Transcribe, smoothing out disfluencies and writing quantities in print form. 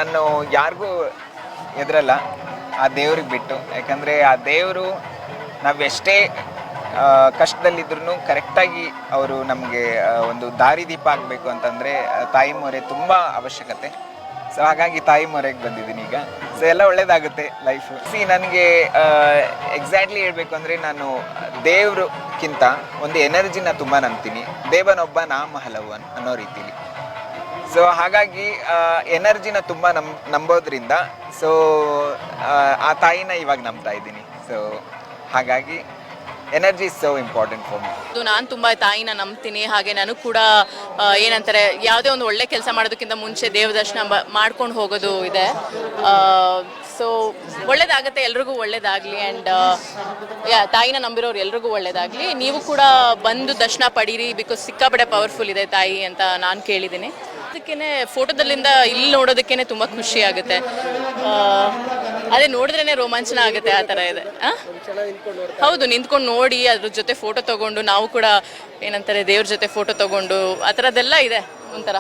ನಾನು ಯಾರಿಗೂ ಎದುರಲ್ಲ, ಆ ದೇವ್ರಿಗೆ ಬಿಟ್ಟು. ಯಾಕಂದರೆ ಆ ದೇವರು ನಾವೆಷ್ಟೇ ಕಷ್ಟದಲ್ಲಿದ್ರೂ ಕರೆಕ್ಟಾಗಿ ಅವರು ನಮಗೆ ಒಂದು ದಾರಿದೀಪ ಆಗಬೇಕು ಅಂತಂದರೆ ತಾಯಿ ಮೊರೆ ತುಂಬ ಅವಶ್ಯಕತೆ. ಸೊ ಹಾಗಾಗಿ ತಾಯಿ ಮೊರೆಗೆ ಬಂದಿದ್ದೀನಿ ಈಗ. ಸೊ ಎಲ್ಲ ಒಳ್ಳೇದಾಗುತ್ತೆ ಲೈಫು. ನನಗೆ ಎಕ್ಸಾಕ್ಟ್ಲಿ ಹೇಳಬೇಕು ಅಂದರೆ ನಾನು ದೇವ್ರಿಗಿಂತ ಒಂದು ಎನರ್ಜಿನ ತುಂಬ ನಂಬ್ತೀನಿ. ದೇವನೊಬ್ಬ ನಾಮ ಹಲವನ್ ಅನ್ನೋ ರೀತಿಲಿ. ಸೊ ಹಾಗಾಗಿ ಎನರ್ಜಿನ ತುಂಬ ನಂಬೋದ್ರಿಂದ ಸೊ ಆ ತಾಯಿನ ಇವಾಗ ನಂಬ್ತಾ ಇದ್ದೀನಿ. ಸೊ ಹಾಗಾಗಿ energy is so important for me. ನಾನು ತುಂಬ ತಾಯಿನ ನಂಬ್ತೀನಿ. ಹಾಗೆ ನಾನು ಕೂಡ ಏನಂತಾರೆ, ಯಾವುದೇ ಒಂದು ಒಳ್ಳೆ ಕೆಲಸ ಮಾಡೋದಕ್ಕಿಂತ ಮುಂಚೆ ದೇವ ದರ್ಶನ ಮಾಡ್ಕೊಂಡು ಹೋಗೋದು ಇದೆ. ಸೊ ಒಳ್ಳೇದಾಗುತ್ತೆ, ಎಲ್ರಿಗೂ ಒಳ್ಳೇದಾಗಲಿ. ಆ್ಯಂಡ್ ತಾಯಿನ ನಂಬಿರೋರು ಎಲ್ರಿಗೂ ಒಳ್ಳೇದಾಗಲಿ. ನೀವು ಕೂಡ ಬಂದು ದರ್ಶನ ಪಡೀರಿ, ಬಿಕಾಸ್ ಸಿಕ್ಕಾಪಟ್ಟೆ ಪವರ್ಫುಲ್ ಇದೆ ತಾಯಿ ಅಂತ ನಾನು ಕೇಳಿದ್ದೀನಿ. ಅದಕ್ಕೇ ಫೋಟೋದಲ್ಲಿಂದ ಇಲ್ಲಿ ನೋಡೋದಕ್ಕೇ ತುಂಬ ಖುಷಿ ಆಗುತ್ತೆ. ಅದೇ ನೋಡಿದ್ರೇ ರೋಮಾಂಚನ ಆಗುತ್ತೆ, ಆ ಥರ ಇದೆ. ಹೌದು, ನಿಂತ್ಕೊಂಡು ನೋಡಿ ಅದ್ರ ಜೊತೆ ಫೋಟೋ ತೊಗೊಂಡು ನಾವು ಕೂಡ ಏನಂತಾರೆ ದೇವ್ರ ಜೊತೆ ಫೋಟೋ ತೊಗೊಂಡು ಆ ಥರದ್ದೆಲ್ಲ ಇದೆ ಒಂಥರ.